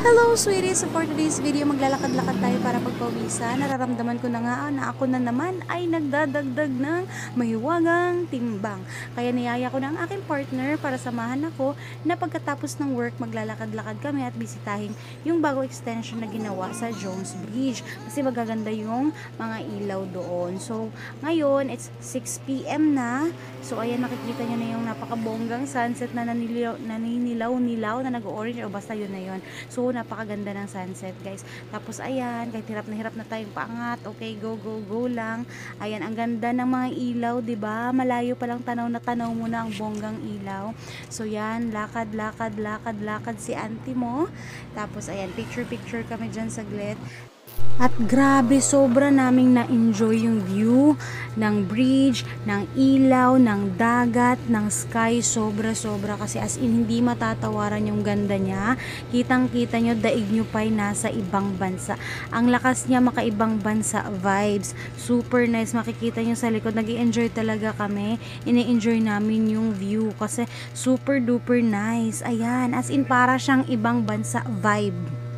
Hello sweeties! So for today's video, maglalakad-lakad tayo para pagpawisan. Nararamdaman ko na nga na ako na naman ay nagdadagdag ng mahiwagang timbang. Kaya niyaya ko na ang aking partner para samahan ako na pagkatapos ng work, maglalakad-lakad kami at bisitahin yung bago extension na ginawa sa Jones Bridge. Kasi magaganda yung mga ilaw doon. So ngayon, it's 6 PM na. So ayan, nakikita nyo na yung napakabonggang sunset na naninilaw-nilaw na nag-orange o basta yun na yun. So napakaganda ng sunset guys. Tapos ayan, kahit hirap na tayong paangat, okay, go lang. Ayan, ang ganda ng mga ilaw, 'di ba? Malayo pa lang tanaw na tanaw mo na ang bonggang ilaw. So yan, lakad si auntie mo. Tapos ayan, picture kami diyan saglit. At grabe, sobra naming na-enjoy yung view ng bridge, ng ilaw, ng dagat, ng sky. Sobra kasi as in hindi matatawaran yung ganda niya. Kitang-kita nyo, daig nyo pa'y nasa ibang bansa. Ang lakas niya, makaibang bansa vibes. Super nice. Makikita nyo sa likod. Nag-i-enjoy talaga kami. Ini-enjoy namin yung view kasi super duper nice. Ayan, as in para siyang ibang bansa vibe.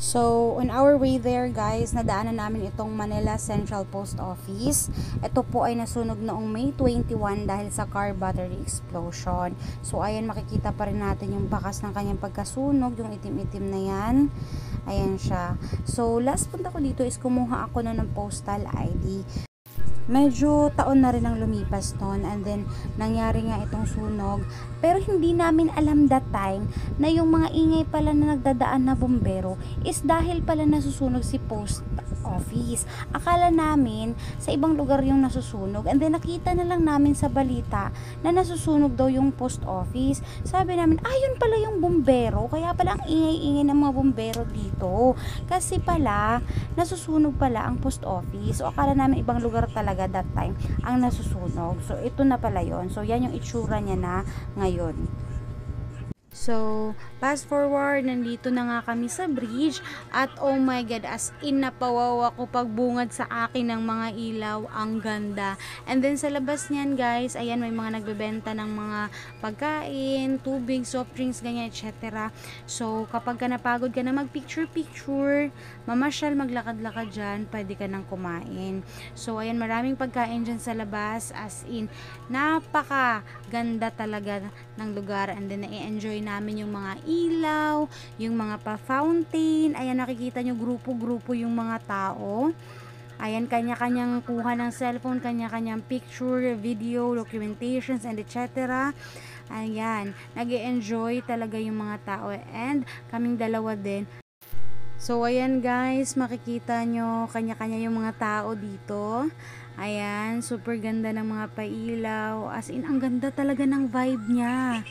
So, on our way there guys, nadaanan namin itong Manila Central Post Office. Ito po ay nasunog noong May 21 dahil sa car battery explosion. So, ayan, makikita pa rin natin yung bakas ng kanyang pagkasunog, yung itim-itim na yan. Ayan siya. So, last punta ko dito is kumuha ako na ng postal ID. Medyo taon na rin ang lumipas noon and then nangyari nga itong sunog, pero hindi namin alam that time na yung mga ingay pala na nagdadaan na bumbero is dahil pala nasusunog si post office. Akala namin sa ibang lugar yung nasusunog and then nakita na lang namin sa balita na nasusunog daw yung post office. Sabi namin, yun pala yung bumbero, kaya pala ang ingay-ingay ng mga bumbero dito kasi pala nasusunog pala ang post office. So akala namin ibang lugar talaga that time ang nasusunog. So ito na pala yon. So yan yung itsura niya na ngayon. So, fast forward, nandito na nga kami sa bridge at oh my god, as in napawawa ko pagbungad sa akin ng mga ilaw, ang ganda. And then sa labas niyan guys, ayan, may mga nagbebenta ng mga pagkain, tubig, soft drinks, ganyan, etc. So, kapag ka napagod ka na mag-picture, mamasyal, maglakad-lakad dyan, pwede ka nang kumain. So, ayan, maraming pagkain dyan sa labas, as in, napaka ganda talaga ng lugar. And then, na-enjoy namin yung mga ilaw, yung mga pa-fountain. Ayan, nakikita nyo, grupo-grupo yung mga tao. Ayan, kanya-kanyang kuha ng cellphone, kanya-kanyang picture, video, documentations, and etc. Ayan, nag-e-enjoy talaga yung mga tao. And kaming dalawa din. So, ayan guys, makikita nyo, kanya-kanya yung mga tao dito. Ayan, super ganda ng mga pailaw. As in, ang ganda talaga ng vibe niya.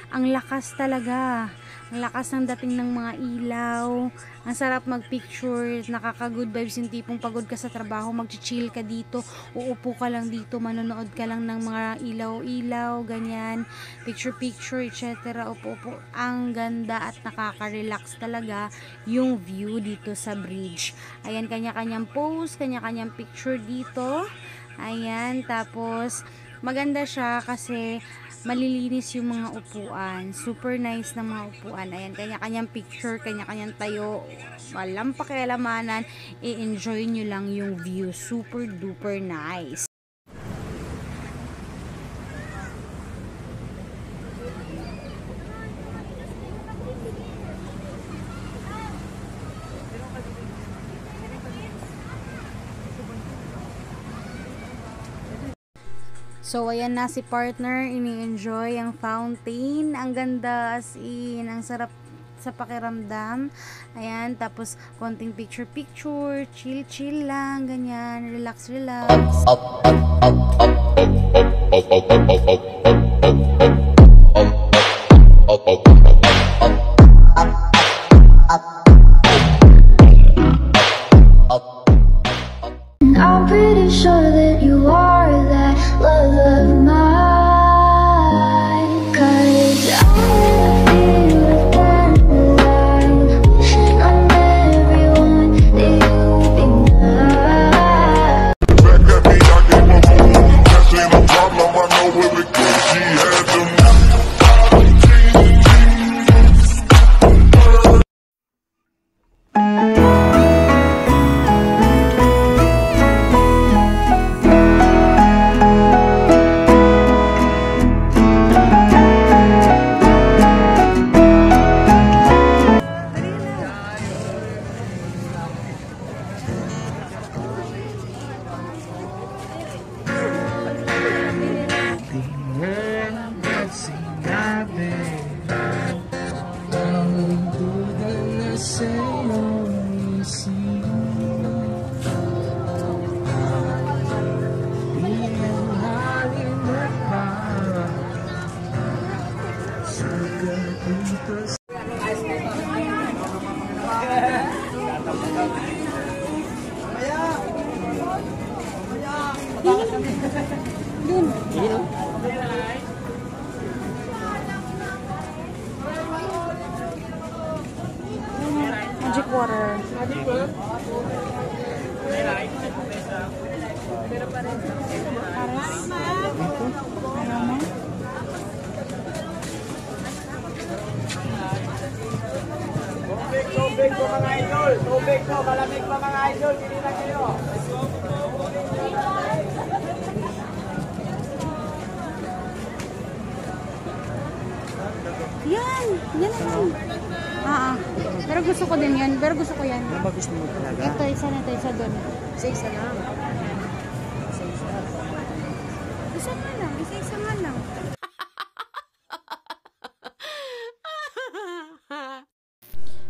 Ang lakas talaga. Ang lakas ng dating ng mga ilaw. Ang sarap mag-picture. Nakaka-good vibes yung tipong pagod ka sa trabaho. Mag-chill ka dito. Uupo ka lang dito. Manonood ka lang ng mga ilaw-ilaw. Ganyan. Picture, etc. Upo-upo. Ang ganda at nakaka-relax talaga yung view dito sa bridge. Ayan, kanya-kanyang pose. Kanya-kanyang picture dito. Ayan. Tapos, maganda siya kasi malilinis yung mga upuan. Super nice na mga upuan. Ayan, kanya-kanyang picture, kanya-kanyang tayo. Walang pakialamanan. I-enjoy nyo lang yung view. Super duper nice. So, ayan na si partner, ini-enjoy ang fountain. Ang ganda, as in, ang sarap sa pakiramdam. Ayan, tapos konting picture, chill lang, ganyan, relax. I'm pretty sure that you are that love of mine. 'Cause I wanna feel again alive, wishing on everyone that you'll be mine. Back at me, I get my mood. That's ain't a problem, I know where it goes. Dun. Yun o. Magic water. Pares. Ayaw mo? Tubig po mga idol! Tubig po! Malamig pa mga idol! Pili na kayo! Yan! Yan naman. Pero gusto ko din yan. Pero gusto ko yan. Ano ba gusto mo talaga? Ito, isa na ito. Isa doon. Isa lang. Isa nga lang. Isa nga lang.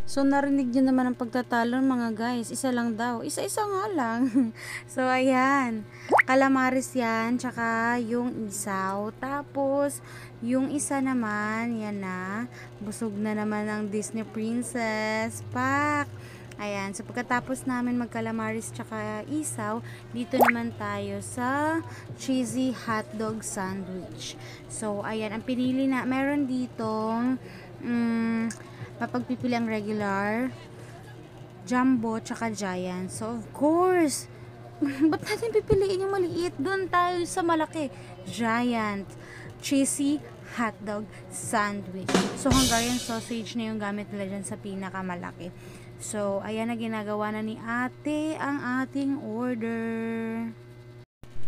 So, narinig nyo naman ang pagtatalon mga guys. Isa lang daw. Isa-isa nga lang. So, ayan. Calamares yan. Tsaka yung isaw. Tapos, yung isa naman, yan na. Busog na naman ang Disney Princess. Pak! Ayan. So, pagkatapos namin magkalamaris tsaka isaw, dito naman tayo sa cheesy hotdog sandwich. So, ayan. Ang pinili na, meron ditong mapagpipili ang regular, jumbo, tsaka giant. So, of course, ba't natin pipiliin yung maliit? Doon tayo sa malaki. Giant, cheesy, hotdog, sandwich. So, Hungarian sausage na yung gamit nila dyan sa pinakamalaki. So, ayan na ginagawa na ni ate ang ating order.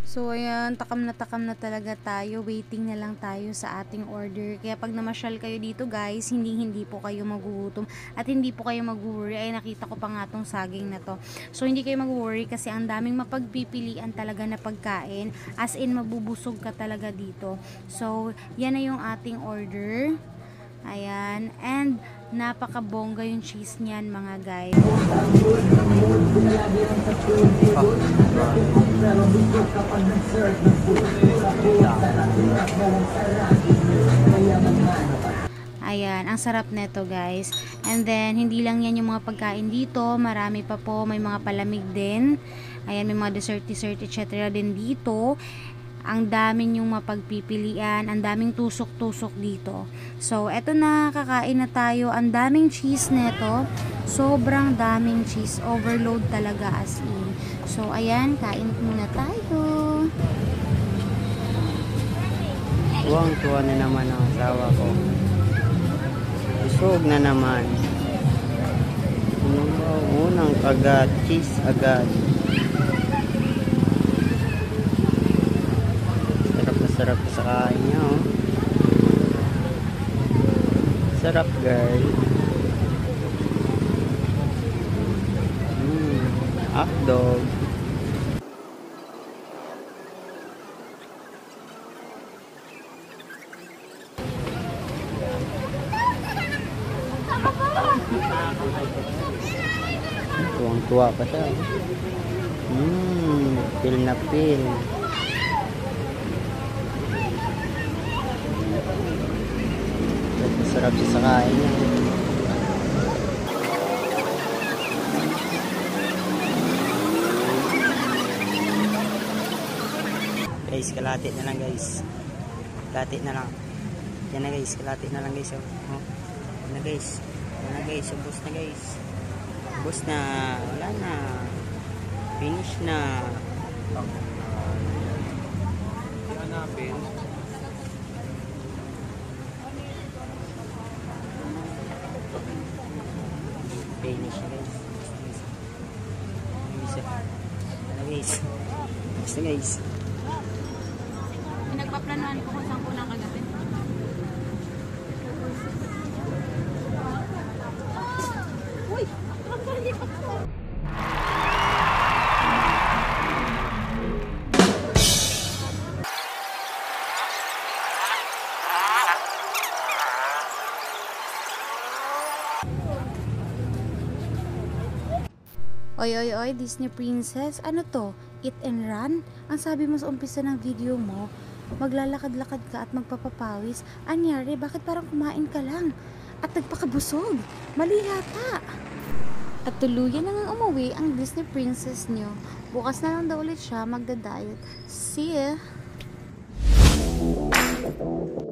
So, ayan, takam na talaga tayo. Waiting na lang tayo sa ating order. Kaya pag namasyal kayo dito, guys, hindi po kayo magugutom. At hindi po kayo mag-worry. Ay, nakita ko pa nga tong saging na to. So, hindi kayo mag-worry kasi ang daming mapagpipilian talaga na pagkain. As in, mabubusog ka talaga dito. So, yan na yung ating order. Ayan. And, napakabongga yung cheese niyan, mga guys. Ayan, ang sarap neto, guys. And then, hindi lang yan yung mga pagkain dito. Marami pa po. May mga palamig din. Ayan, may mga dessert, etc. din dito. Ang daming yung mapagpipilian, ang daming tusok-tusok dito. So, eto na, kakain na tayo. Ang daming cheese neto. Sobrang daming cheese. Overload talaga as in. So, ayan, kain muna tayo. Tuwang-tuwa na naman ang asawa ko. Busog na naman. Unang agad, cheese agad. Sarap sa kain niya, oh. Sarap, girl. Hotdog. Tuwang-tuwa pa siya. Feel na feel. Sarap siya sa kain niya. Guys, kalahati na lang, guys. Kalahati na lang. Yan na, guys. Kalahati na lang, guys. Oh. Yan na, guys. Yan na, guys. Ubus na, guys. Ubus na. Wala na. Finish na. Hanapin. Finish na, guys. Guys. Basta, guys. Pinagpaplanuhan ko kung saan ko lang kagabi. Uy! Ang galing ako! Oy, Disney Princess, ano to? Eat and run? Ang sabi mo sa umpisa ng video mo, maglalakad-lakad ka at magpapapawis. Anyari, bakit parang kumain ka lang? At nagpakabusog? Mali yata. At tuluyan na nga umuwi ang Disney Princess nyo. Bukas na lang daw ulit siya magda-diet. See ya! guys.